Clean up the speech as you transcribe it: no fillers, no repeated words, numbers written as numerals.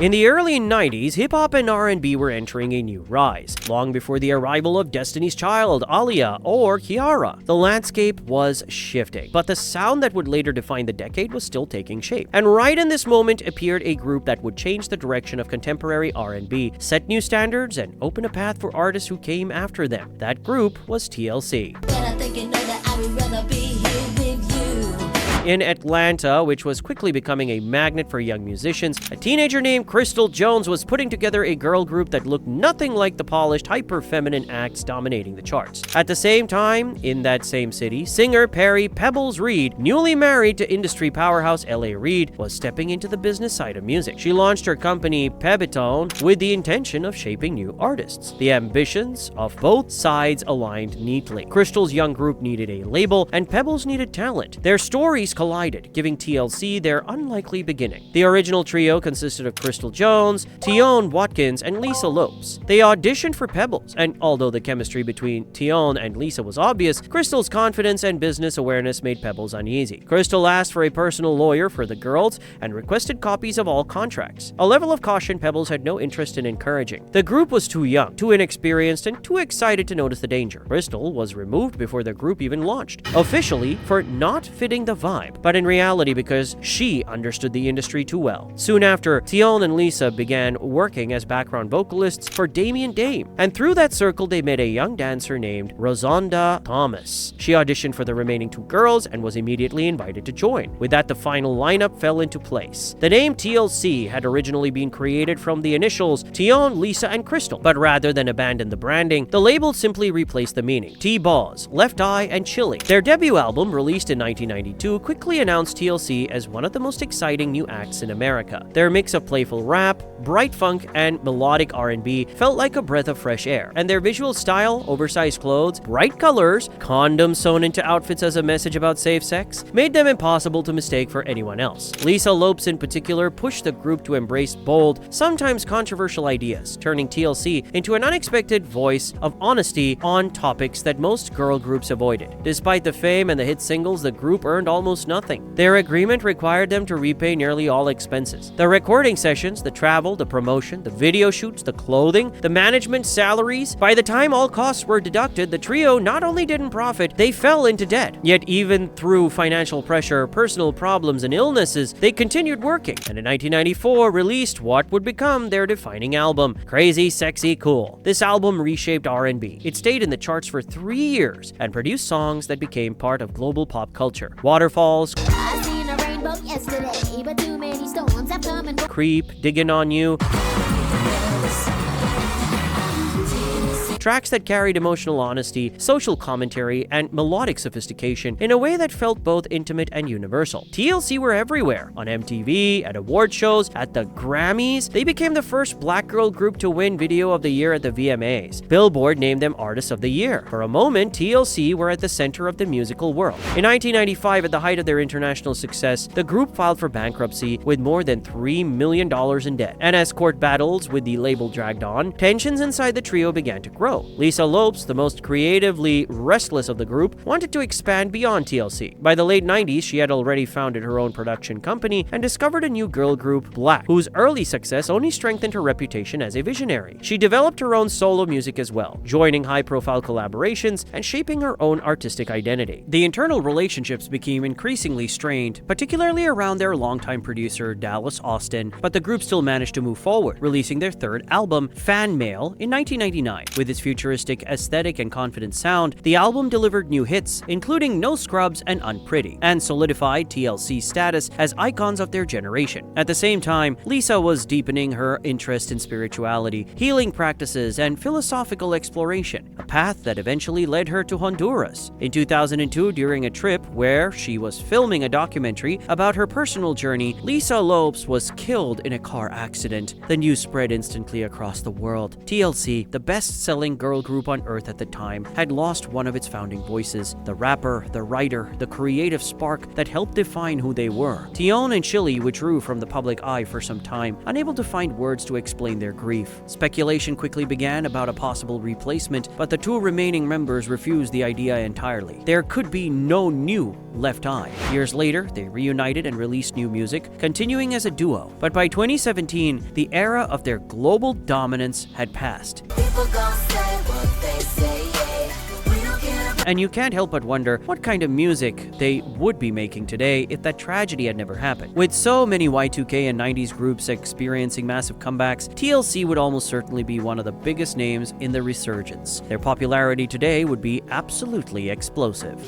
In the early 90s, hip-hop and R&B were entering a new rise, long before the arrival of Destiny's Child, Aaliyah, or Kiara. The landscape was shifting, but the sound that would later define the decade was still taking shape. And right in this moment appeared a group that would change the direction of contemporary R&B, set new standards, and open a path for artists who came after them. That group was TLC. In Atlanta, which was quickly becoming a magnet for young musicians, a teenager named Crystal Jones was putting together a girl group that looked nothing like the polished, hyper-feminine acts dominating the charts. At the same time, in that same city, singer Perry Pebbles Reid, newly married to industry powerhouse L.A. Reid, was stepping into the business side of music. She launched her company Pebitone with the intention of shaping new artists. The ambitions of both sides aligned neatly. Crystal's young group needed a label, and Pebbles needed talent. Their stories collided, giving TLC their unlikely beginning. The original trio consisted of Crystal Jones, Tion Watkins, and Lisa Lopes. They auditioned for Pebbles, and although the chemistry between Tion and Lisa was obvious, Crystal's confidence and business awareness made Pebbles uneasy. Crystal asked for a personal lawyer for the girls and requested copies of all contracts, a level of caution Pebbles had no interest in encouraging. The group was too young, too inexperienced, and too excited to notice the danger. Crystal was removed before the group even launched, officially for not fitting the vibe, but in reality because she understood the industry too well. Soon after, Tion and Lisa began working as background vocalists for Damien Dame, and through that circle they met a young dancer named Rosonda Thomas. She auditioned for the remaining two girls and was immediately invited to join. With that, the final lineup fell into place. The name TLC had originally been created from the initials Tion, Lisa, and Crystal, but rather than abandon the branding, the label simply replaced the meaning. T-Boz, Left Eye, and Chili. Their debut album, released in 1992, quickly announced TLC as one of the most exciting new acts in America. Their mix of playful rap, bright funk, and melodic R&B felt like a breath of fresh air, and their visual style, oversized clothes, bright colors, condoms sewn into outfits as a message about safe sex, made them impossible to mistake for anyone else. Lisa Lopes in particular pushed the group to embrace bold, sometimes controversial ideas, turning TLC into an unexpected voice of honesty on topics that most girl groups avoided. Despite the fame and the hit singles, the group earned almost nothing. Their agreement required them to repay nearly all expenses. The recording sessions, the travel, the promotion, the video shoots, the clothing, the management salaries. By the time all costs were deducted, the trio not only didn't profit, they fell into debt. Yet even through financial pressure, personal problems, and illnesses, they continued working, and in 1994 released what would become their defining album, Crazy Sexy Cool. This album reshaped R&B. It stayed in the charts for 3 years and produced songs that became part of global pop culture. Waterfalls, I seen a rainbow yesterday, but too many storms have come and Creep, Digging on You. Tracks that carried emotional honesty, social commentary, and melodic sophistication in a way that felt both intimate and universal. TLC were everywhere, on MTV, at award shows, at the Grammys. They became the first black girl group to win Video of the Year at the VMAs. Billboard named them Artist of the Year. For a moment, TLC were at the center of the musical world. In 1995, at the height of their international success, the group filed for bankruptcy with more than $3 million in debt. And as court battles with the label dragged on, tensions inside the trio began to grow. Lisa Lopes, the most creatively restless of the group, wanted to expand beyond TLC. By the late 90s, she had already founded her own production company and discovered a new girl group, Black, whose early success only strengthened her reputation as a visionary. She developed her own solo music as well, joining high-profile collaborations and shaping her own artistic identity. The internal relationships became increasingly strained, particularly around their longtime producer, Dallas Austin, but the group still managed to move forward, releasing their third album, Fan Mail, in 1999. With its futuristic aesthetic and confident sound, the album delivered new hits, including No Scrubs and Unpretty, and solidified TLC's status as icons of their generation. At the same time, Lisa was deepening her interest in spirituality, healing practices, and philosophical exploration, a path that eventually led her to Honduras. In 2002, during a trip where she was filming a documentary about her personal journey, Lisa Lopes was killed in a car accident. The news spread instantly across the world. TLC, the best-selling best-selling girl group on earth at the time, had lost one of its founding voices, the rapper, the writer, the creative spark that helped define who they were. Tion and Chili withdrew from the public eye for some time, unable to find words to explain their grief. Speculation quickly began about a possible replacement, but the two remaining members refused the idea entirely. There could be no new Left Eye. Years later, they reunited and released new music, continuing as a duo. But by 2017, the era of their global dominance had passed. And you can't help but wonder what kind of music they would be making today if that tragedy had never happened. With so many Y2K and 90s groups experiencing massive comebacks, TLC would almost certainly be one of the biggest names in the resurgence. Their popularity today would be absolutely explosive.